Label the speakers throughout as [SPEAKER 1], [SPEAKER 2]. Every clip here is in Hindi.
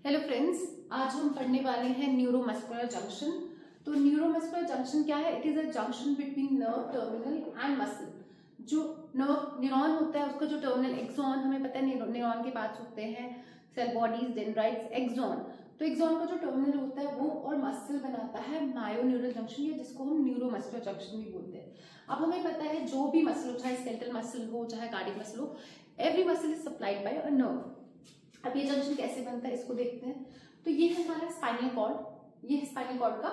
[SPEAKER 1] हेलो फ्रेंड्स, आज हम पढ़ने वाले हैं न्यूरोमस्कुलर जंक्शन। तो न्यूरोमस्कुलर जंक्शन क्या है? It is a junction between nerve terminal and muscle. जो नर्व न्यूरॉन होता है उसका जो टर्मिनल एक्सॉन, हमें पता है न्यूरॉन के पास होते हैं सेल बॉडीज, डेंड्राइट्स, एक्सॉन। तो एक्सॉन का जो टर्मिनल होता है वो और मसल बनाता है मायोन्यूरल जंक्शन, या जिसको हम न्यूरोमस्कुलर जंक्शन भी बोलते हैं। अब हमें पता है जो भी मसल हो, चाहे स्केलेटल मसल हो चाहे कार्डियक मसल हो, every muscle is supplied by a nerve. अब ये जंक्शन कैसे बनता है इसको देखते हैं। तो ये है हमारा स्पाइनल कॉर्ड, ये है स्पाइनल कॉर्ड का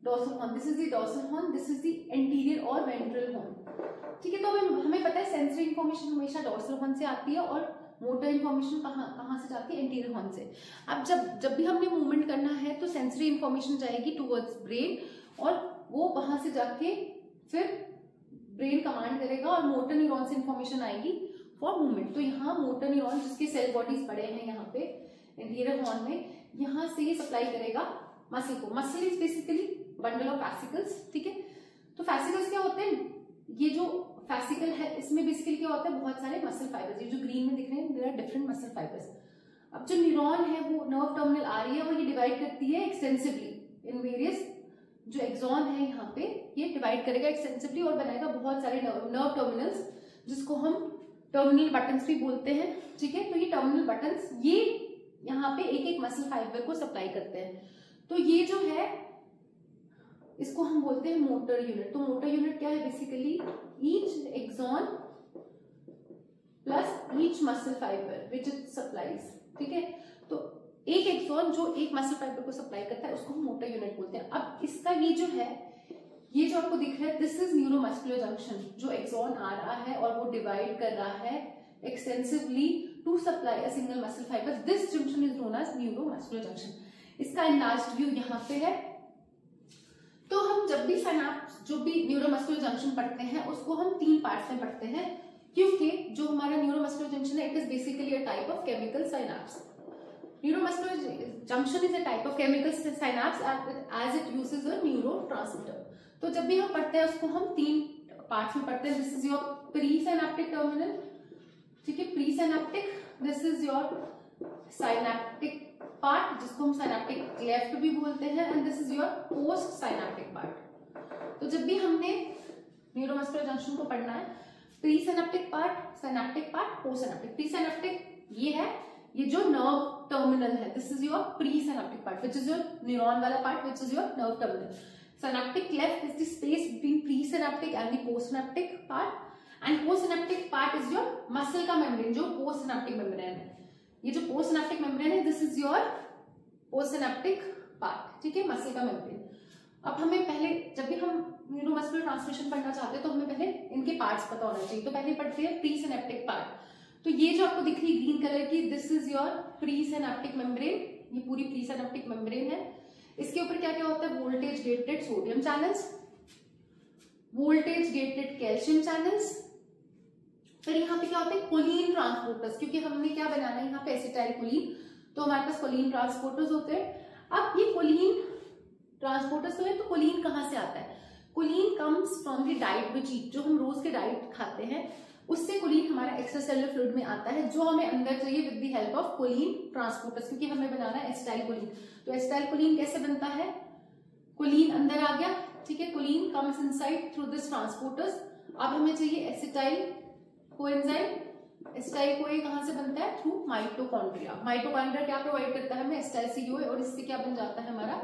[SPEAKER 1] dorsal horn, this is the dorsal horn, this is the anterior और वेंट्रल हॉर्न। ठीक है, तो हमें पता है सेंसरी इन्फॉर्मेशन हमेशा डोर्सल हॉर्न से आती है और मोटर इन्फॉर्मेशन कहाँ से जाती है? एंटीरियर हॉर्न से। अब जब भी हमने मूवमेंट करना है तो सेंसरी इन्फॉर्मेशन जाएगी टूवर्ड्स ब्रेन, और वो वहां से जाके फिर ब्रेन कमांड करेगा और मोटर न्यूरॉन से इन्फॉर्मेशन आएगी फॉर मूवमेंट। तो यहाँ मोटर न्यूरॉन जिसके सेल बॉडीज पड़े हैं यहाँ पे एंटीरियर हॉर्न में, यहाँ से ये सप्लाई करेगा मसल को। Muscle is basically bundle of fascicles. ठीक है, तो फैसिकल्स क्या होते हैं? ये जो फैसिकल है इसमें बेसिकली क्या होता है? बहुत सारे मसल फाइबर्स, ये जो ग्रीन में दिख रहे हैं, there are different muscle fibres. अब जो न्यूरॉन है वो नर्व टर्मिनल आ रही है, वो ये डिवाइड करती है एक्सटेंसिवली इन वेरियस, जो एक्सॉन है यहाँ पे ये डिवाइड करेगा एक्सटेंसिवली और बनाएगा बहुत सारे नर्व टर्मिनल्स, जिसको हम टर्मिनल बटन्स भी बोलते हैं। ठीक है, तो ये टर्मिनल बटन्स ये यहाँ पे एक एक मसल फाइबर को सप्लाई करते हैं। तो ये जो है इसको हम बोलते हैं मोटर यूनिट। तो मोटर यूनिट क्या है? Basically each axon plus each muscle fibre which it supplies. ठीक है, तो एक एक्सॉन जो एक मसल फाइबर को सप्लाई करता है उसको हम मोटर यूनिट बोलते हैं। अब इसका ये जो है, ये जो आपको दिख रहा है, दिस इज न्यूरोमस्कुलर जंक्शन। जो एक्सॉन आ रहा है और वो डिवाइड कर रहा है extensively to supply a single muscle fibre, this junction is known as neuromuscular junction. इसका एनलार्ज्ड व्यू यहाँ पे है। तो हम जब भी सिनैप्स, जो भी न्यूरोमस्कुलर जंक्शन पढ़ते हैं उसको हम तीन पार्ट्स में पढ़ते हैं, क्योंकि जो हमारा न्यूरोमस्कुलर जंक्शन है it is basically a type of chemical synapse. Neuromuscular junction is a type of chemical synapse as it uses a neurotransmitter. तो जब भी हम पढ़ते हैं उसको हम तीन पार्ट्स में पढ़ते हैं। This is your pre synaptic terminal, ठीक है, pre synaptic. This is your synaptic part, जिसको हम सिनैप्टिक क्लेफ्ट भी बोलते हैं, and this is your post synaptic part. तो जब भी हमने न्यूरोमस्कुलर जंक्शन को पढ़ना है, pre synaptic part, synaptic part, post synaptic. Pre synaptic ये है, ये जो नर्व टर्मिनल है, this is your pre synaptic part which is your neuron वाला part which is your nerve terminal. Synaptic cleft is the space between pre synaptic and the post synaptic part, and post synaptic part is your muscle का मेम्ब्रेन, जो पोस्ट सिनैप्टिक मेम्ब्रेन है। ये जो पोस्ट सिनैप्टिक मेम्ब्रेन है, this is your post synaptic part. ठीक है, मसल का मेम्ब्रेन। अब हमें पहले, जब भी हम न्यूरोमस्कुलर ट्रांसमिशन पढ़ना चाहते हैं तो हमें पहले इनके पार्ट्स पता होना चाहिए। तो पहले पढ़ते हैं प्री सिनैप्टिक पार्ट। तो ये जो आपको दिख रही है ग्रीन कलर की, this is your pre synaptic membrane. ये पूरी प्री सिनैप्टिक मेम्ब्रेन है। इसके ऊपर क्या क्या होता है? Voltage gated sodium channels, voltage gated calcium channels. फिर यहाँ पे क्या होता है? कोलिन ट्रांसपोर्टर्स, क्योंकि हमने क्या बनाना है यहाँ पे? Acetyl choline. तो हमारे पास कोलिन ट्रांसपोर्टर्स होते हैं। अब ये कोलिन ट्रांसपोर्टर्स तो है, तो कोलिन कहाँ से आता है? Choline comes from the diet which eat, जो हम रोज के डाइट खाते हैं उससे कोलिन हमारा एक्स्ट्रासेलुलर फ्लूइड में आता है, जो हमें अंदर चाहिए with the help of choline transporters, क्योंकि हमें बनाना है एसिटाइल कोलिन। तो एसिटाइल कोलिन कैसे बनता है? कोलिन अंदर आ गया, ठीक है, choline comes inside through this transporters. अब हमें चाहिए एसिटाइल कोएंजाइम। एसिटाइल कोए कहां से बनता है? Through mitochondria. माइटोकॉन्ड्रिया क्या प्रोवाइड करता है हमें? एसिटाइल CoA, और इससे क्या बन जाता है हमारा?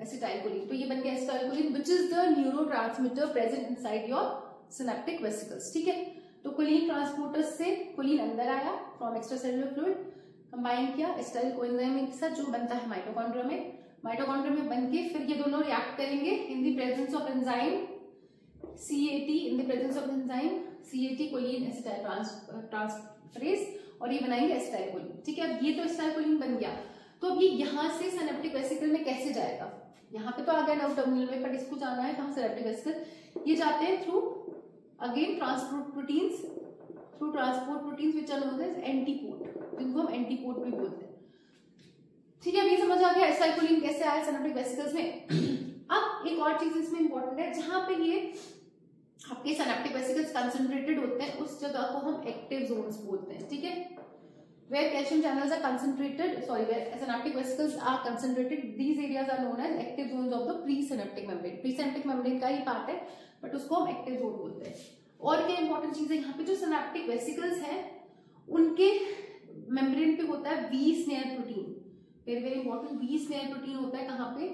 [SPEAKER 1] Acetyl choline. तो ये बन गया acetyl choline which is the neurotransmitter present inside your synaptic vesicles. ठीक है, तो कोलिन ट्रांसपोर्टर्स से कोलिन अंदर आया फ्रॉम एक्स्ट्रासेलुलर फ्लूइड, कंबाइन किया एसिटाइल कोएंजाइम के साथ, जो बनता है माइटोकॉन्ड्रिया में। माइटोकॉन्ड्रिया में बनके फिर ये दोनों रिएक्ट करेंगे in the presence of enzyme CAT, in the presence of enzyme CAT choline acetyl transferase, और ये बनाएंगे एसिटाइल कोलिन। ठीक है, अब ये तो एसिटाइल कोलिन बन गया। तो अब ये यहाँ से सिनैप्टिक वेसिकल में कैसे जाएगा? यहाँ पे तो आ गया नर्व टर्मिनल में, पर इसको जाना है कहाँ? Synaptic vesicle. ये जाते हैं through again transport proteins, through transport proteins which are known as antipode, जिनको हम एंटीपोड भी बोलते हैं। ठीक है, अब ये समझ आ गया एसिटाइल कोलिन कैसे आया सिनैप्टिक वेसिकल्स में। अब एक और चीज इसमें इंपॉर्टेंट है, जहां पे ये आपके सिनैप्टिक वेसिकल्स कंसंट्रेटेड होते हैं उस जगह को हम एक्टिव जोन्स बोलते हैं। ठीक है, where calcium channels are concentrated, where synaptic vesicles are concentrated, these areas are known as active zones of the presynaptic membrane. presynaptic membrane का ही पार्ट है, बट उसको हम एक्टिव जोन बोलते हैं. और क्या इंपॉर्टेंट चीज है यहाँ पे, जो सिनेप्टिक वेसिकल्स है उनके मेम्ब्रेन पे होता है V snare protein. Very very important, V snare protein होता है कहाँ पे,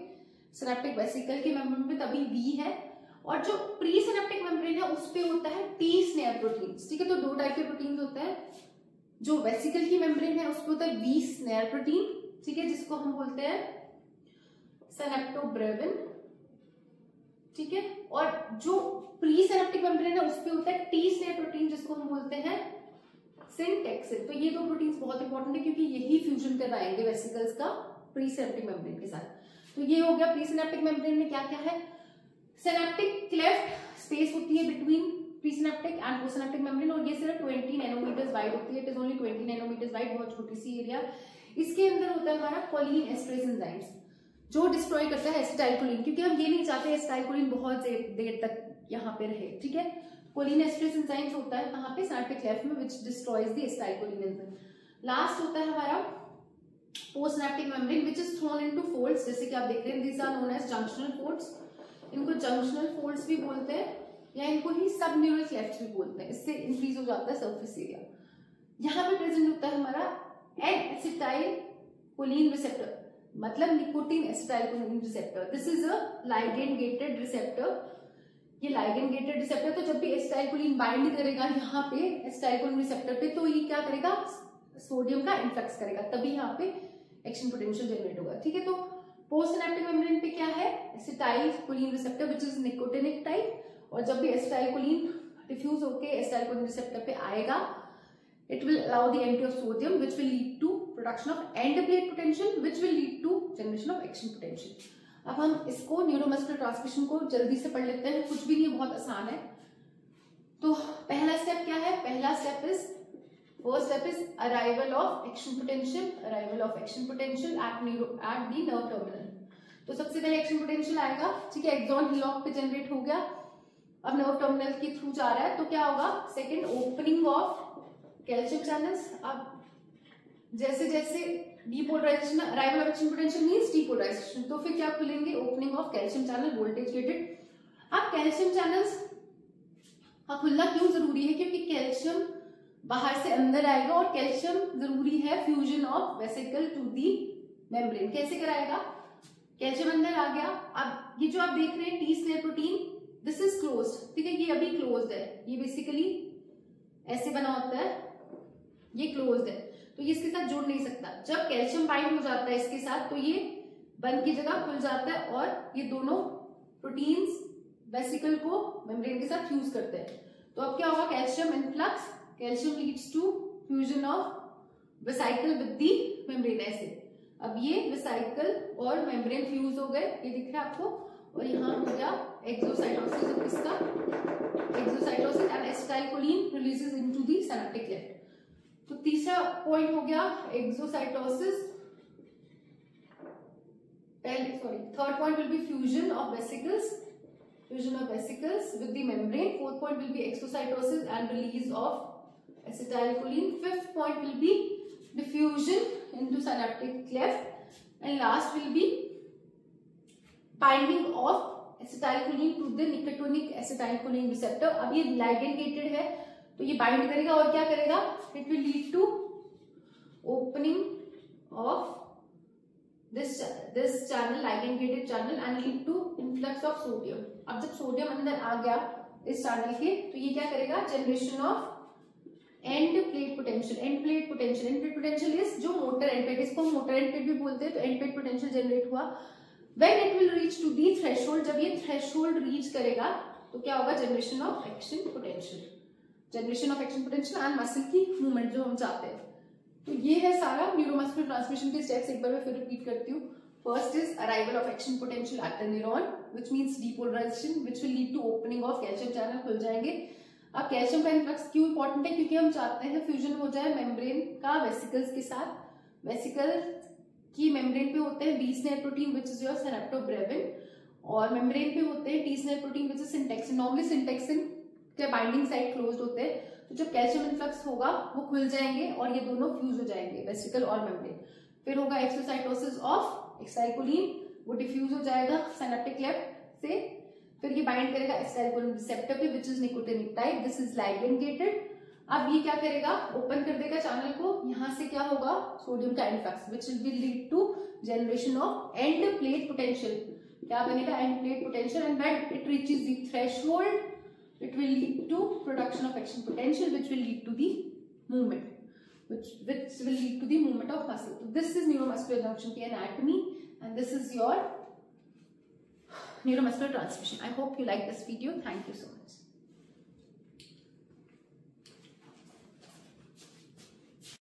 [SPEAKER 1] सिनेप्टिक वेसिकल के मेम्ब्रेन पे, तभी वी है. और जो प्री सिनेप्टिक मेम्ब्रेन है उस पे होता है टी स्नेयर प्रोटीन. ठीक है, तो दो टाइप के प्रोटीन होते हैं. जो वेसिकल की मेम्ब्रेन है उस पे होता है वी स्नेयर प्रोटीन, ठीक है, जिसको हम बोलते हैं सिनेप्टोब्रेविन. ठीक है, और जो प्री सिनेप्टिक मेम्ब्रेन है उस पे होता है टी स्नेयर प्रोटीन, जिसको हम बोलते हैं सिंटेक्सिन. तो ये दो प्रोटीन्स बहुत इंपॉर्टेंट है क्योंकि यही फ्यूजन करवाएंगे वेसिकल्स का प्री सिनेप्टिक मेम्ब्रेन के साथ. तो ये हो गया प्री सिनेप्टिक मेम्ब्रेन में क्या क्या है. सिनेप्टिक क्लेफ्ट स्पेस होती है between presynaptic and postsynaptic membrane, और ये सिर्फ 20 नैनोमीटर्स वाइड होती है. It is only 20 nanometres wide, बहुत छोटी सी एरिया. इसके अंदर होता है हमारा कोलिन एस्ट्रेज एंजाइम्स, जो डिस्ट्रॉय करता है एसिटाइलकोलिन, क्योंकि हम ये नहीं चाहते एसिटाइलकोलिन बहुत देर तक यहाँ पे रहे. ठीक है, कोलिन एस्ट्रेज एंजाइम्स होता है कहाँ पे, सिनेप्टिक क्लेफ्ट में, which destroys the acetylcholine enzyme. Last होता है हमारा postsynaptic membrane which is thrown into folds, जैसे कि आप देख रहे हैं, these are known as junctional folds. इनको जंक्शनल फोल्ड्स भी बोलते हैं या इनको ही सब न्यूरल क्लेफ्ट्स भी बोलते हैं. इससे इंक्रीज हो जाता है सरफेस एरिया. यहाँ पे प्रेजेंट होता है हमारा एन एसिटाइलकोलिन रिसेप्टर, मतलब nicotine acetylcholine receptor. This is a ligand gated receptor. ये लाइगेंड गेटेड रिसेप्टर, तो जब भी एसिटाइलकोलिन बाइंड करेगा यहाँ पे एसिटाइलकोलिन रिसेप्टर पे, तो ये क्या करेगा, सोडियम का इन्फ्लक्स करेगा, तभी यहाँ पे एक्शन पोटेंशियल जनरेट होगा. ठीक है, तो पोस्टसिनेप्टिक मेम्ब्रेन पे क्या है, acetylcholine receptor which is nicotinic type. और जब भी एसिटाइलकोलिन डिफ्यूज होके एसिटाइलकोलिन रिसेप्टर पे आएगा, it will allow the entry of sodium which will lead to production of end plate potential which will lead to generation of action potential. अब हम इसको न्यूरोमस्कुलर ट्रांसमिशन को जल्दी से पढ़ लेते हैं, कुछ भी नहीं, बहुत आसान है. तो पहला स्टेप क्या है, पहला step is, first step is arrival of action potential. Arrival of action potential at the nerve terminal. तो सबसे पहले एक्शन पोटेंशियल आएगा. ठीक है, एक्सॉन हिलॉक पे जनरेट हो गया, अब नर्व टर्मिनल के थ्रू जा रहा है, तो क्या होगा, second opening of calcium channels. अब जैसे जैसे depolarisation, arrival of action potential means depolarisation, तो फिर क्या खुलेंगे, opening of calcium channel, voltage gated. अब कैल्शियम चैनल्स का खुलना क्यों जरूरी है, क्योंकि कैल्शियम बाहर से अंदर आएगा और कैल्शियम जरूरी है fusion of vesicle to the membrane. कैसे कराएगा, कैल्शियम अंदर आ गया. अब ये जो आप देख रहे हैं t SNARE protein, this is closed. ठीक है, ये अभी क्लोज्ड है, ये बेसिकली ऐसे बना होता है, ये क्लोज्ड है, तो ये इसके साथ जुड़ नहीं सकता. जब कैल्शियम बाइंड हो जाता है इसके साथ, तो ये बंद की जगह खुल जाता है और ये दोनों प्रोटीन्स वेसिकल को मेम्ब्रेन के साथ फ्यूज करते हैं. तो अब क्या होगा, calcium influx, calcium leads to fusion of vesicle with the membrane. ऐसे अब ये वेसिकल और मेम्ब्रेन फ्यूज हो गए, ये दिख रहा है आपको, और यहाँ हो गया एक्सोसाइटोसिस ऑफ इसका, exocytosis and acetylcholine releases into the synaptic cleft. तो तीसरा पॉइंट हो गया exocytosis. Third point will be fusion of vesicles, fusion of vesicles with the membrane. Fourth point will be exocytosis and release of acetylcholine. Fifth point will be diffusion into synaptic cleft, and last will be binding of acetylcholine to the nicotinic acetylcholine receptor. अब ये ligand gated है, तो ये bind करेगा और क्या करेगा, it will lead to opening of this channel, ligand gated channel, and lead to influx of sodium. अब जब सोडियम अंदर आ गया इस चैनल के, तो ये क्या करेगा, generation of end plate potential. End plate potential, end plate potential is जो मोटर एंड प्लेट, इसको मोटर एंड प्लेट भी बोलते हैं. तो एंड प्लेट पोटेंशियल जनरेट हुआ when it will reach to the threshold. जब ये थ्रेशोल्ड रीच करेगा तो क्या होगा, generation of action potential. Generation of action potential and muscle की मूवमेंट जो हम चाहते हैं. तो ये है सारा न्यूरोमस्कुलर ट्रांसमिशन के स्टेप्स. एक बार मैं फिर रिपीट करती हूँ. First is arrival of action potential at the neuron which means depolarisation which will lead to opening of calcium channel, खुल जाएंगे. अब कैल्शियम का इन्फ्लक्स क्यों इंपॉर्टेंट है, क्योंकि हम चाहते हैं फ्यूजन हो जाए मेम्ब्रेन का वेसिकल्स के साथ. वेसिकल की मेम्ब्रेन पे होते हैं v snare protein which is your synaptobrevin, और मेम्ब्रेन पे होते हैं t SNARE protein which is syntaxin. Normally syntaxin के बाइंडिंग साइट क्लोज्ड होते हैं, तो जब कैल्शियम इन्फ्लक्स होगा वो खुल जाएंगे और ये दोनों फ्यूज हो जाएंगे, वेसिकल और मेम्ब्रेन। फिर होगा एक्सोसाइटोसिस ऑफ एक्साइलकोलिन, वो डिफ्यूज हो जाएगा सिनेप्टिक क्लेफ्ट से। फिर ये बाइंड करेगा एक्साइलकोलिन रिसेप्टर पे विच is nicotinic type, this is ligand gated. अब ये क्या करेगा, ओपन कर देगा चैनल को, यहां से क्या होगा सोडियम का influx which will lead to generation of end plate potential. क्या बनेगा, end plate potential, and when it reaches the threshold it will lead to production of action potential which will lead to the movement, which will lead to the movement of muscle. So this is neuromuscular junction की anatomy and this is your neuromuscular transmission. I hope you like this video. Thank you so much.